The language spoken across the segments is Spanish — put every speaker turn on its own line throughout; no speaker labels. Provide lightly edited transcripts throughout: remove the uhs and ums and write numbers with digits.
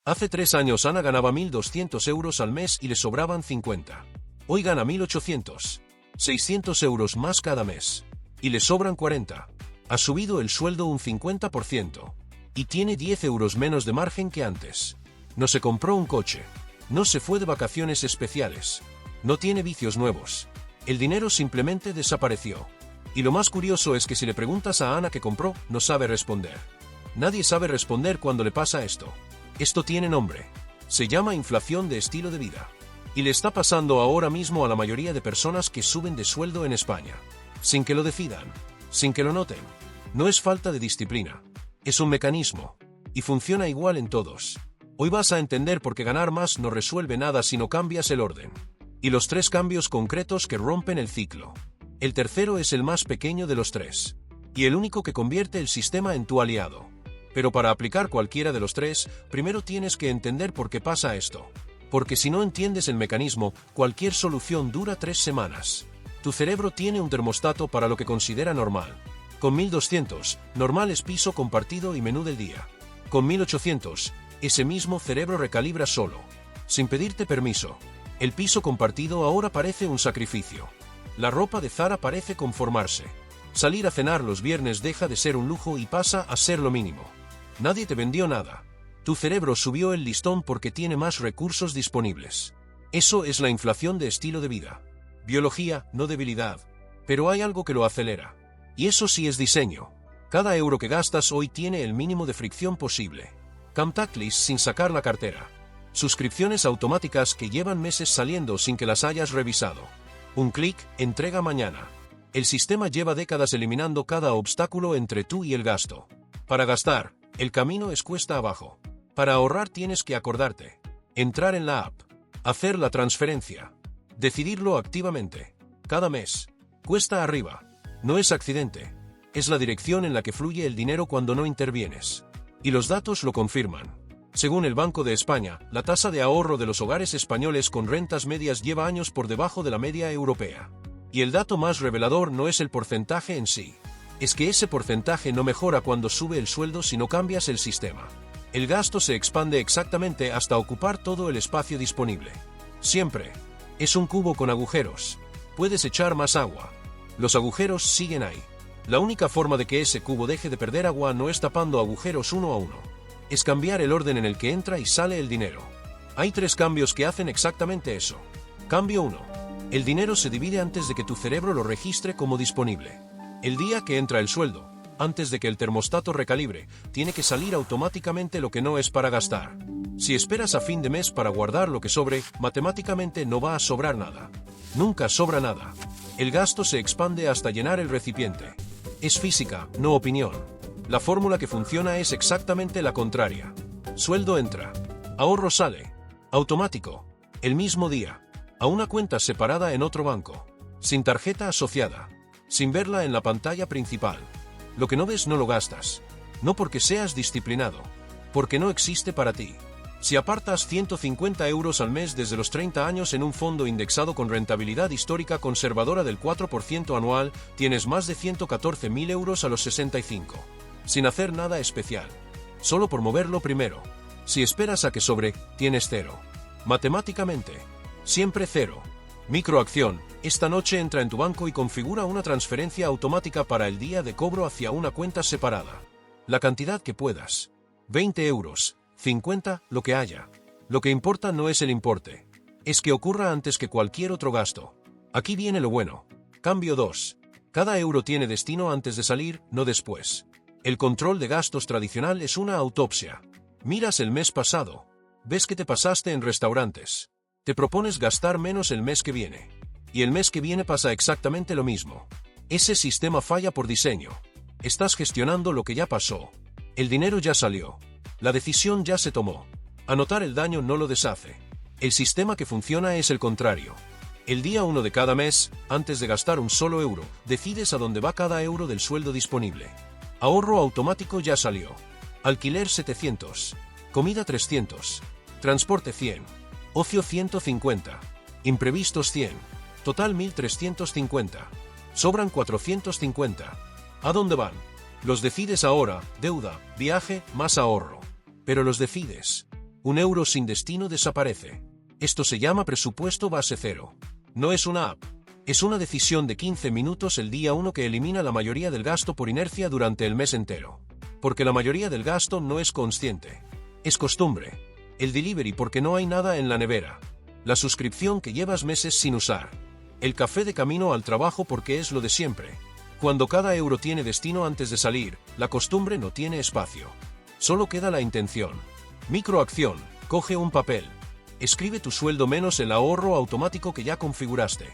Hace 3 años Ana ganaba 1.200 euros al mes y le sobraban 50. Hoy gana 1.800. 600 euros más cada mes. Y le sobran 40. Ha subido el sueldo un 50%. Y tiene 10 euros menos de margen que antes. No se compró un coche. No se fue de vacaciones especiales. No tiene vicios nuevos. El dinero simplemente desapareció. Y lo más curioso es que si le preguntas a Ana qué compró, no sabe responder. Nadie sabe responder cuando le pasa esto. Esto tiene nombre. Se llama inflación de estilo de vida. Y le está pasando ahora mismo a la mayoría de personas que suben de sueldo en España. Sin que lo decidan. Sin que lo noten. No es falta de disciplina. Es un mecanismo. Y funciona igual en todos. Hoy vas a entender por qué ganar más no resuelve nada si no cambias el orden. Y los 3 cambios concretos que rompen el ciclo. El tercero es el más pequeño de los 3. Y el único que convierte el sistema en tu aliado. Pero para aplicar cualquiera de los 3, primero tienes que entender por qué pasa esto. Porque si no entiendes el mecanismo, cualquier solución dura 3 semanas. Tu cerebro tiene un termostato para lo que considera normal. Con 1.200, normal es piso compartido y menú del día. Con 1.800, ese mismo cerebro recalibra solo. Sin pedirte permiso. El piso compartido ahora parece un sacrificio. La ropa de Zara parece conformarse. Salir a cenar los viernes deja de ser un lujo y pasa a ser lo mínimo. Nadie te vendió nada. Tu cerebro subió el listón porque tiene más recursos disponibles. Eso es la inflación de estilo de vida. Biología, no debilidad. Pero hay algo que lo acelera. Y eso sí es diseño. Cada euro que gastas hoy tiene el mínimo de fricción posible. Contactless sin sacar la cartera. Suscripciones automáticas que llevan meses saliendo sin que las hayas revisado. Un clic, entrega mañana. El sistema lleva décadas eliminando cada obstáculo entre tú y el gasto. Para gastar, el camino es cuesta abajo. Para ahorrar tienes que acordarte. Entrar en la app. Hacer la transferencia. Decidirlo activamente. Cada mes. Cuesta arriba. No es accidente. Es la dirección en la que fluye el dinero cuando no intervienes. Y los datos lo confirman. Según el Banco de España, la tasa de ahorro de los hogares españoles con rentas medias lleva años por debajo de la media europea. Y el dato más revelador no es el porcentaje en sí. Es que ese porcentaje no mejora cuando sube el sueldo si no cambias el sistema. El gasto se expande exactamente hasta ocupar todo el espacio disponible. Siempre. Es un cubo con agujeros. Puedes echar más agua. Los agujeros siguen ahí. La única forma de que ese cubo deje de perder agua no es tapando agujeros uno a uno. Es cambiar el orden en el que entra y sale el dinero. Hay 3 cambios que hacen exactamente eso. Cambio 1. El dinero se divide antes de que tu cerebro lo registre como disponible. El día que entra el sueldo, antes de que el termostato recalibre, tiene que salir automáticamente lo que no es para gastar. Si esperas a fin de mes para guardar lo que sobre, matemáticamente no va a sobrar nada. Nunca sobra nada. El gasto se expande hasta llenar el recipiente. Es física, no opinión. La fórmula que funciona es exactamente la contraria. Sueldo entra. Ahorro sale. Automático. El mismo día. A una cuenta separada en otro banco. Sin tarjeta asociada. Sin verla en la pantalla principal. Lo que no ves no lo gastas. No porque seas disciplinado. Porque no existe para ti. Si apartas 150 euros al mes desde los 30 años en un fondo indexado con rentabilidad histórica conservadora del 4% anual, tienes más de 114.000 euros a los 65. Sin hacer nada especial. Solo por moverlo primero. Si esperas a que sobre, tienes 0. Matemáticamente. Siempre 0. Microacción. Esta noche entra en tu banco y configura una transferencia automática para el día de cobro hacia una cuenta separada. La cantidad que puedas. 20 euros. 50, lo que haya. Lo que importa no es el importe. Es que ocurra antes que cualquier otro gasto. Aquí viene lo bueno. Cambio 2. Cada euro tiene destino antes de salir, no después. El control de gastos tradicional es una autopsia. Miras el mes pasado. Ves que te pasaste en restaurantes. Te propones gastar menos el mes que viene. Y el mes que viene pasa exactamente lo mismo. Ese sistema falla por diseño. Estás gestionando lo que ya pasó. El dinero ya salió. La decisión ya se tomó. Anotar el daño no lo deshace. El sistema que funciona es el contrario. El día 1 de cada mes, antes de gastar un solo euro, decides a dónde va cada euro del sueldo disponible. Ahorro automático ya salió. Alquiler 700. Comida 300. Transporte 100. Ocio 150. Imprevistos 100. Total 1.350. Sobran 450. ¿A dónde van? Los decides ahora, deuda, viaje, más ahorro. Pero los decides. €1 sin destino desaparece. Esto se llama presupuesto base cero. No es una app. Es una decisión de 15 minutos el día 1 que elimina la mayoría del gasto por inercia durante el mes entero. Porque la mayoría del gasto no es consciente. Es costumbre. El delivery porque no hay nada en la nevera. La suscripción que llevas meses sin usar. El café de camino al trabajo porque es lo de siempre. Cuando cada euro tiene destino antes de salir, la costumbre no tiene espacio. Solo queda la intención. Microacción. Coge un papel. Escribe tu sueldo menos el ahorro automático que ya configuraste.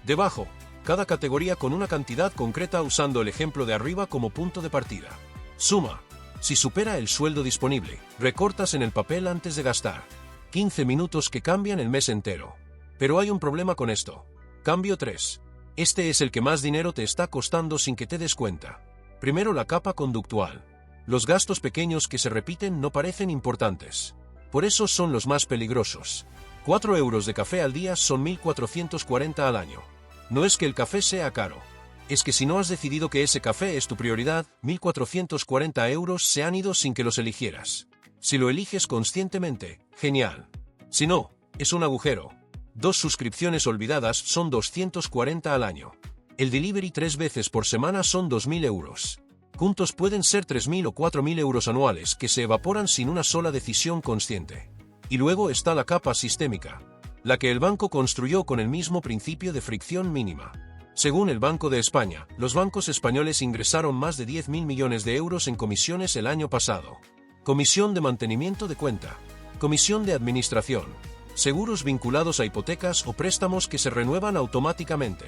Debajo, cada categoría con una cantidad concreta usando el ejemplo de arriba como punto de partida. Suma. Si supera el sueldo disponible, recortas en el papel antes de gastar. 15 minutos que cambian el mes entero. Pero hay un problema con esto. Cambio 3. Este es el que más dinero te está costando sin que te des cuenta. Primero la capa conductual. Los gastos pequeños que se repiten no parecen importantes. Por eso son los más peligrosos. 4 euros de café al día son 1.440 al año. No es que el café sea caro. Es que si no has decidido que ese café es tu prioridad, 1.440 euros se han ido sin que los eligieras. Si lo eliges conscientemente, genial. Si no, es un agujero. 2 suscripciones olvidadas son 240 al año. El delivery 3 veces por semana son 2.000 euros. Juntos pueden ser 3.000 o 4.000 euros anuales que se evaporan sin una sola decisión consciente. Y luego está la capa sistémica, la que el banco construyó con el mismo principio de fricción mínima. Según el Banco de España, los bancos españoles ingresaron más de 10.000 millones de euros en comisiones el año pasado. Comisión de mantenimiento de cuenta, comisión de administración, seguros vinculados a hipotecas o préstamos que se renuevan automáticamente,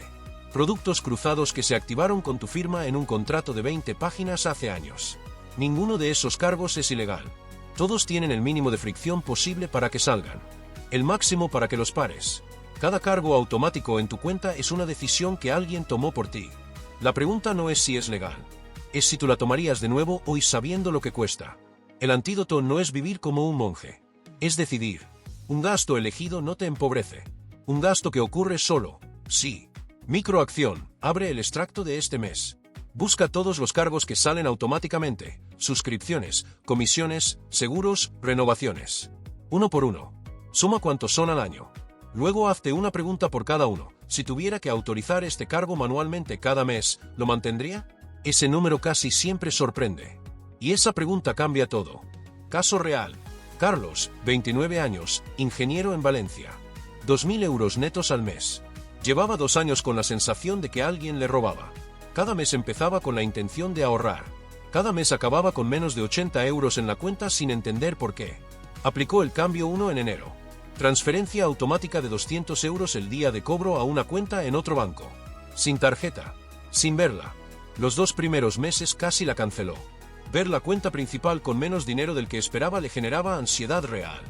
productos cruzados que se activaron con tu firma en un contrato de 20 páginas hace años. Ninguno de esos cargos es ilegal. Todos tienen el mínimo de fricción posible para que salgan. El máximo para que los pares. Cada cargo automático en tu cuenta es una decisión que alguien tomó por ti. La pregunta no es si es legal. Es si tú la tomarías de nuevo hoy sabiendo lo que cuesta. El antídoto no es vivir como un monje. Es decidir. Un gasto elegido no te empobrece. Un gasto que ocurre solo. Sí. Microacción. Abre el extracto de este mes. Busca todos los cargos que salen automáticamente. Suscripciones, comisiones, seguros, renovaciones. Uno por uno. Suma cuántos son al año. Luego hazte una pregunta por cada uno. Si tuviera que autorizar este cargo manualmente cada mes, ¿lo mantendría? Ese número casi siempre sorprende. Y esa pregunta cambia todo. Caso real. Carlos, 29 años, ingeniero en Valencia. 2.000 euros netos al mes. Llevaba 2 años con la sensación de que alguien le robaba. Cada mes empezaba con la intención de ahorrar. Cada mes acababa con menos de 80 euros en la cuenta sin entender por qué. Aplicó el cambio 1 en enero. Transferencia automática de 200 euros el día de cobro a una cuenta en otro banco. Sin tarjeta. Sin verla. Los 2 primeros meses casi la canceló. Ver la cuenta principal con menos dinero del que esperaba le generaba ansiedad real.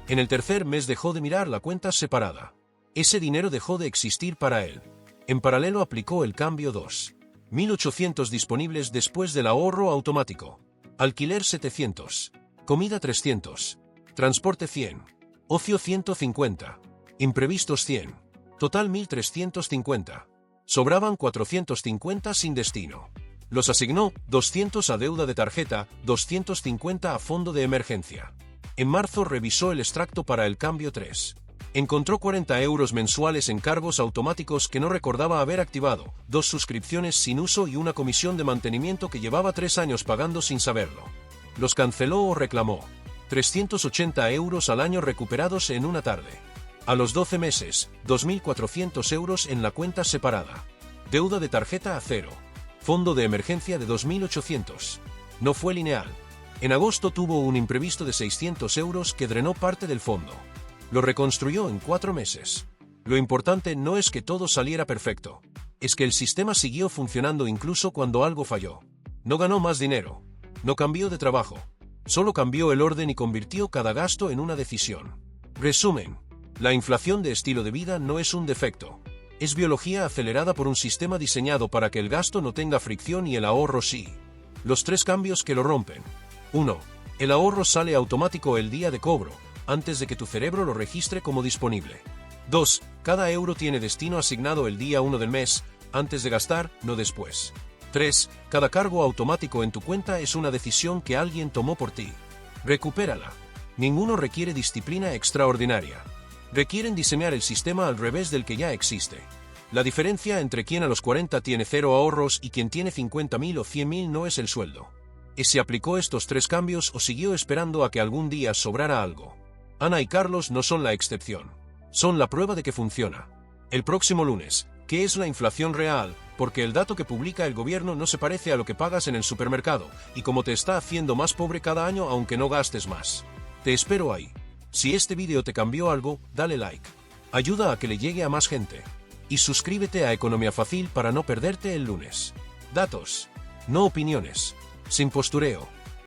En el tercer mes dejó de mirar la cuenta separada. Ese dinero dejó de existir para él. En paralelo aplicó el cambio 2. 1.800 disponibles después del ahorro automático. Alquiler 700. Comida 300. Transporte 100. Ocio 150. Imprevistos 100. Total 1.350. Sobraban 450 sin destino. Los asignó 200 a deuda de tarjeta, 250 a fondo de emergencia. En marzo revisó el extracto para el cambio 3. Encontró 40 euros mensuales en cargos automáticos que no recordaba haber activado, 2 suscripciones sin uso y una comisión de mantenimiento que llevaba 3 años pagando sin saberlo. Los canceló o reclamó. 380 euros al año recuperados en una tarde. A los 12 meses, 2.400 euros en la cuenta separada. Deuda de tarjeta a cero. Fondo de emergencia de 2.800. No fue lineal. En agosto tuvo un imprevisto de 600 euros que drenó parte del fondo. Lo reconstruyó en 4 meses. Lo importante no es que todo saliera perfecto. Es que el sistema siguió funcionando incluso cuando algo falló. No ganó más dinero. No cambió de trabajo. Solo cambió el orden y convirtió cada gasto en una decisión. Resumen. La inflación de estilo de vida no es un defecto. Es biología acelerada por un sistema diseñado para que el gasto no tenga fricción y el ahorro sí. Los 3 cambios que lo rompen. 1. El ahorro sale automático el día de cobro, antes de que tu cerebro lo registre como disponible. 2. Cada euro tiene destino asignado el día 1 del mes, antes de gastar, no después. 3. Cada cargo automático en tu cuenta es una decisión que alguien tomó por ti. Recupérala. Ninguno requiere disciplina extraordinaria. Requieren diseñar el sistema al revés del que ya existe. La diferencia entre quien a los 40 tiene 0 ahorros y quien tiene 50.000 o 100.000 no es el sueldo. ¿Y se aplicó estos 3 cambios o siguió esperando a que algún día sobrara algo? Ana y Carlos no son la excepción. Son la prueba de que funciona. El próximo lunes, ¿qué es la inflación real? Porque el dato que publica el gobierno no se parece a lo que pagas en el supermercado, y como te está haciendo más pobre cada año aunque no gastes más. Te espero ahí. Si este vídeo te cambió algo, dale like. Ayuda a que le llegue a más gente. Y suscríbete a Economía Fácil para no perderte el lunes. Datos, no opiniones. Sin postureo.